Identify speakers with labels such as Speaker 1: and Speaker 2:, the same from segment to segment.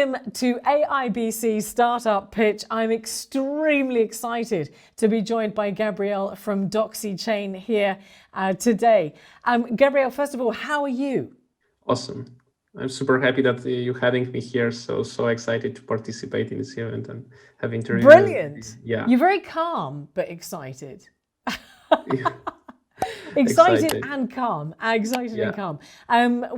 Speaker 1: Welcome to AIBC Startup Pitch. I'm extremely excited to be joined by Gabriel from DoxyChain here today. Gabriel, first of all, how are you?
Speaker 2: Awesome. I'm super happy that you're having me here. So excited to participate in this event and have interviews.
Speaker 1: Brilliant.
Speaker 2: Yeah.
Speaker 1: You're very calm, but excited. Excited
Speaker 2: Excited.
Speaker 1: and calm. Excited
Speaker 2: Yeah.
Speaker 1: and calm.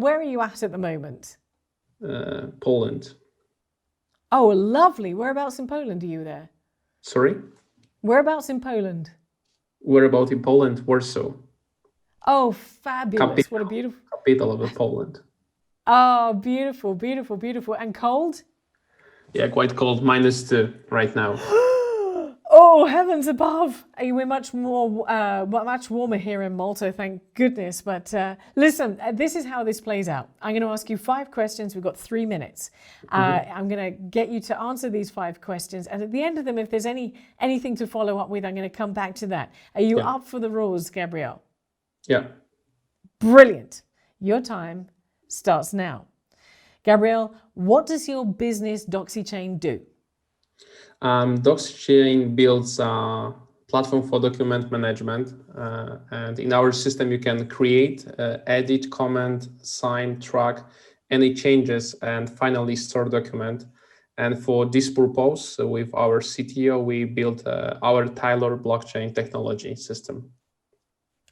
Speaker 1: Where are you at the moment?
Speaker 2: Poland.
Speaker 1: Oh, lovely. Whereabouts in Poland are you there?
Speaker 2: Sorry?
Speaker 1: Whereabouts in Poland?
Speaker 2: Where about in Poland? Warsaw.
Speaker 1: Oh, fabulous. What a beautiful...
Speaker 2: Capital of Poland.
Speaker 1: Oh, beautiful, beautiful, beautiful. And cold?
Speaker 2: Yeah, quite cold. -2 right now.
Speaker 1: Oh, heavens above. We're much warmer here in Malta, thank goodness. But listen, this is how this plays out. I'm going to ask you 5 questions. We've got 3 minutes. I'm going to get you to answer these 5 questions. And at the end of them, if there's anything to follow up with, I'm going to come back to that. Are you up for the rules, Gabriel?
Speaker 2: Yeah.
Speaker 1: Brilliant. Your time starts now. Gabriel, what does your business DoxyChain do?
Speaker 2: DoxyChain builds a platform for document management. And in our system, you can create, edit, comment, sign, track any changes, and finally store document. And for this purpose, with our CTO, we built our Tyler blockchain technology system.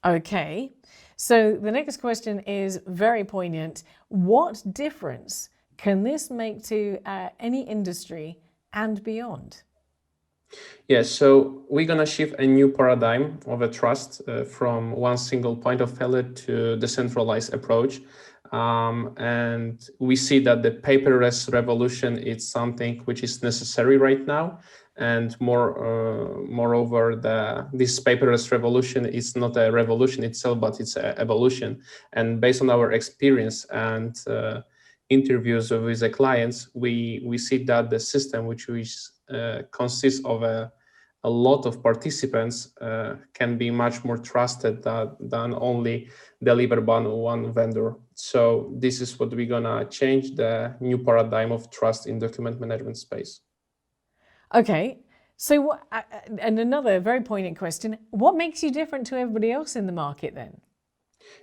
Speaker 1: Okay. So the next question is very poignant. What difference can this make to any industry and beyond?
Speaker 2: Yeah, so we're going to shift a new paradigm of a trust from one single point of failure to decentralized approach. And we see that the paperless revolution is something which is necessary right now. And moreover, this paperless revolution is not a revolution itself, but it's an evolution. And based on our experience and interviews with the clients, we see that the system, which consists of a lot of participants, can be much more trusted than only delivered by one vendor. So this is what we're gonna change, the new paradigm of trust in document management space.
Speaker 1: Okay, so and another very poignant question, what makes you different to everybody else in the market then?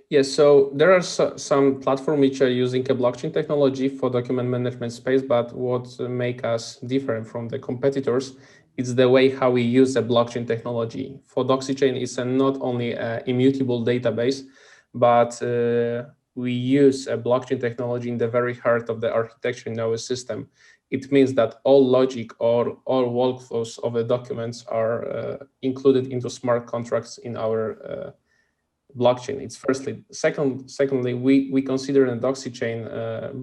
Speaker 2: Yes, so there are some platforms which are using a blockchain technology for document management space, but what make us different from the competitors is the way how we use the blockchain technology. For DoxyChain, it's not only an immutable database, but we use a blockchain technology in the very heart of the architecture in our system. It means that all logic or all workflows of the documents are included into smart contracts in our blockchain. It's firstly. Secondly, we consider in DoxyChain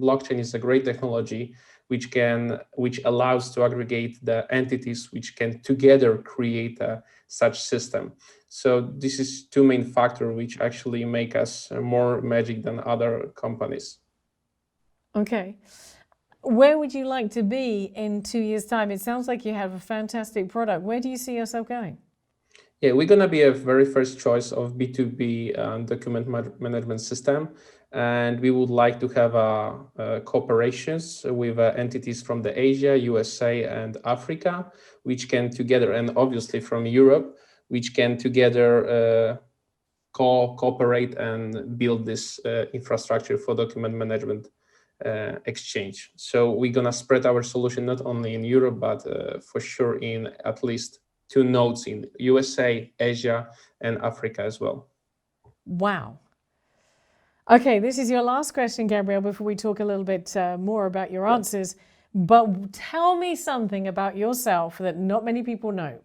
Speaker 2: blockchain is a great technology which allows to aggregate the entities which can together create such system. So this is 2 main factors which actually make us more magic than other companies.
Speaker 1: Okay. Where would you like to be in 2 years' time? It sounds like you have a fantastic product. Where do you see yourself going?
Speaker 2: Yeah, we're going to be a very first choice of B2B document management system. And we would like to have cooperations with entities from the Asia, USA, and Africa, which can together, and obviously from Europe, which can together cooperate and build this infrastructure for document management exchange. So we're going to spread our solution not only in Europe, but for sure in at least 2 nodes in USA, Asia, and Africa as well.
Speaker 1: Wow. Okay, this is your last question, Gabriel, before we talk a little bit more about your answers. But tell me something about yourself that not many people know.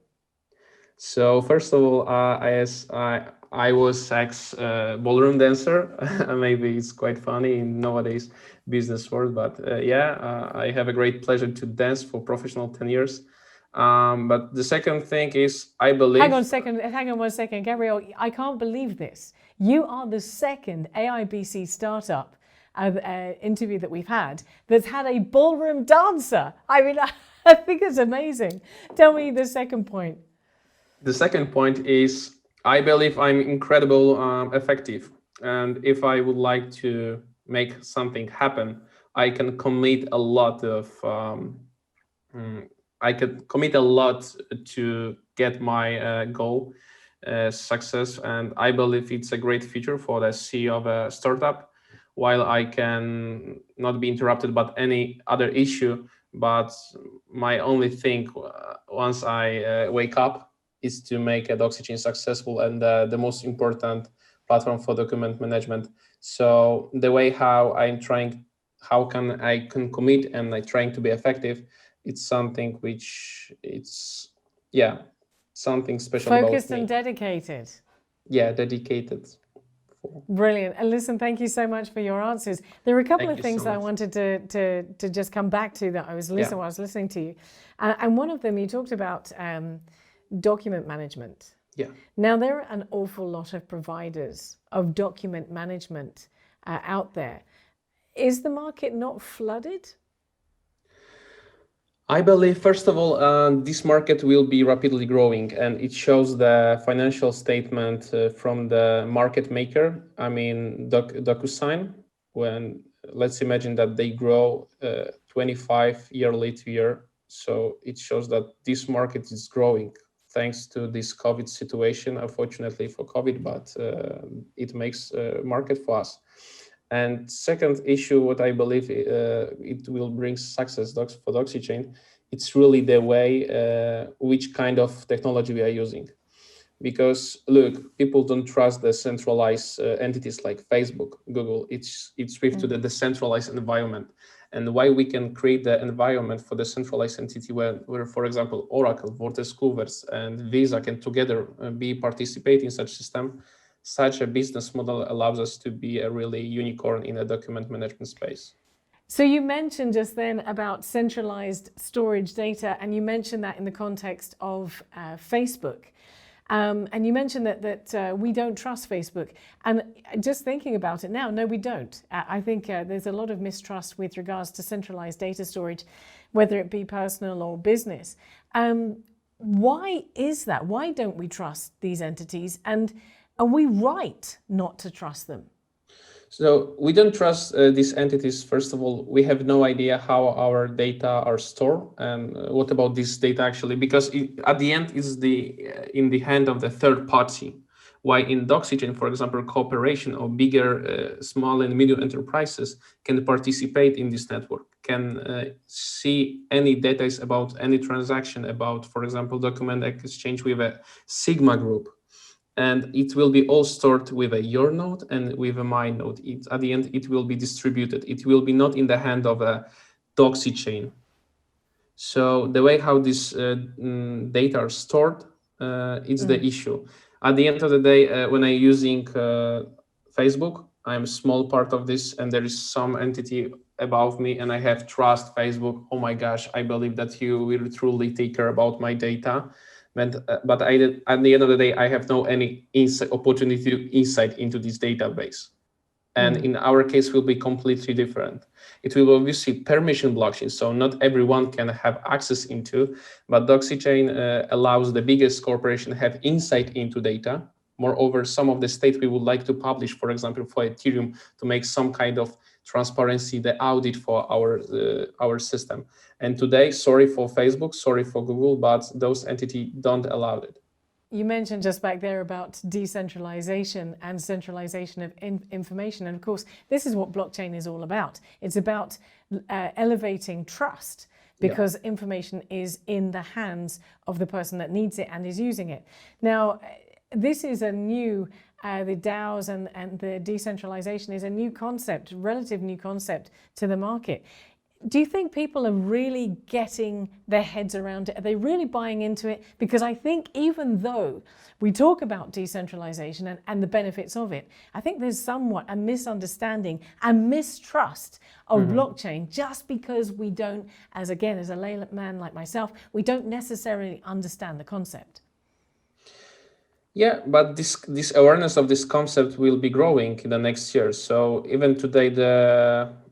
Speaker 2: So first of all, I was ex-ballroom dancer. Maybe it's quite funny in nowadays business world, but I have a great pleasure to dance for professional 10 years. But the second thing is, I believe...
Speaker 1: Hang on 1 second. Gabriel, I can't believe this. You are the second AIBC startup interview that we've had that's had a ballroom dancer. I mean, I think it's amazing. Tell me the second point.
Speaker 2: The second point is, I believe I'm incredibly effective. And if I would like to make something happen I can commit a lot to get my goal success, and I believe it's a great feature for the CEO of a startup. While I can not be interrupted by any other issue, but my only thing once I wake up is to make a DoxyChain successful and the most important platform for document management. So the way how I can commit and I trying to be effective, it's something which it's something special
Speaker 1: Focused
Speaker 2: about me.
Speaker 1: and dedicated.
Speaker 2: Yeah, dedicated.
Speaker 1: Brilliant. And listen, thank you so much for your answers. There were a couple
Speaker 2: Thank
Speaker 1: of
Speaker 2: you
Speaker 1: things
Speaker 2: so
Speaker 1: that I
Speaker 2: much.
Speaker 1: wanted to just come back to that I was listening while I was listening to you. And one of them, you talked about document management.
Speaker 2: Yeah.
Speaker 1: Now, there are an awful lot of providers of document management out there. Is the market not flooded?
Speaker 2: I believe, first of all, this market will be rapidly growing, and it shows the financial statement from the market maker. I mean, DocuSign, when let's imagine that they grow 25 yearly to year. So it shows that this market is growing thanks to this COVID situation, unfortunately for COVID, but it makes a market for us. And second issue, what I believe it will bring success for DoxyChain, it's really the way which kind of technology we are using. Because look, people don't trust the centralized entities like Facebook, Google. It's swift to the decentralized environment. And why we can create the environment for the centralized entity where for example, Oracle, Vortex Coolverse, and Visa can together be participate in such system. Such a business model allows us to be a really unicorn in a document management space.
Speaker 1: So you mentioned just then about centralized storage data, and you mentioned that in the context of Facebook. And you mentioned that we don't trust Facebook. And just thinking about it now, no, we don't. I think there's a lot of mistrust with regards to centralized data storage, whether it be personal or business. Why is that? Why don't we trust these entities? And are we right not to trust them?
Speaker 2: So we don't trust these entities. First of all, we have no idea how our data are stored and what about this data actually, because at the end is in the hand of the third party. Why in DoxyChain, for example, cooperation or bigger, small and medium enterprises can participate in this network, can see any data about any transaction, about, for example, document exchange with a Sigma group. And it will be all stored with a your node and with a my node. At the end, it will be distributed. It will be not in the hand of a DoxyChain. So the way how this data are stored, it's the issue. At the end of the day, when I'm using Facebook, I'm a small part of this, and there is some entity above me, and I have trust Facebook. Oh my gosh, I believe that you will truly take care about my data. But at the end of the day, I have no any insight into this database. And in our case, will be completely different. It will obviously permission blockchain, so not everyone can have access into, but DoxyChain allows the biggest corporation have insight into data. Moreover, some of the state we would like to publish, for example, for Ethereum, to make some kind of transparency, the audit for our system. And today, sorry for Facebook, sorry for Google, but those entities don't allow it.
Speaker 1: You mentioned just back there about decentralization and centralization of information. And of course, this is what blockchain is all about. It's about elevating trust, because information is in the hands of the person that needs it and is using it. Now, this is a new, the DAOs and the decentralization is a new concept, relative new concept to the market. Do you think people are really getting their heads around it? Are they really buying into it? Because I think even though we talk about decentralization and the benefits of it, I think there's somewhat a misunderstanding and mistrust of blockchain, just because we don't, as a layman like myself, we don't necessarily understand the concept.
Speaker 2: Yeah, but this awareness of this concept will be growing in the next year. So even today,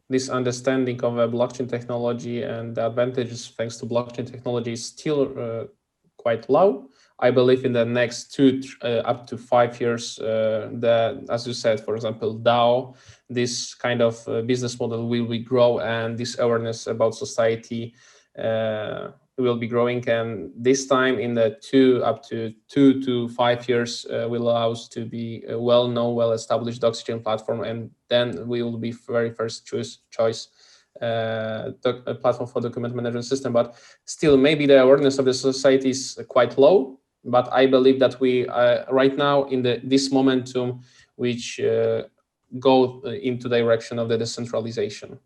Speaker 2: this understanding of a blockchain technology and the advantages thanks to blockchain technology is still quite low. I believe in the next up to 5 years, as you said, for example, DAO, this kind of business model will be grow, and this awareness about society will be growing. And this time in the up to 2 to 5 years will allow us to be a well-known, well-established DoxyChain platform, and then we will be very first choice a platform for document management system. But still, maybe the awareness of the society is quite low. But I believe that we right now in this momentum, which go into the direction of the decentralization.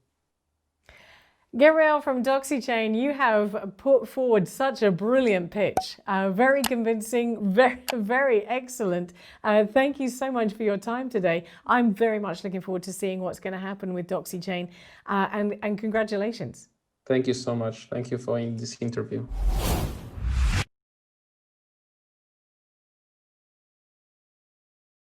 Speaker 1: Gabriel from DoxyChain, you have put forward such a brilliant pitch. Very convincing, very excellent. Thank you so much for your time today. I'm very much looking forward to seeing what's going to happen with DoxyChain, and congratulations.
Speaker 2: Thank you so much. Thank you for this interview.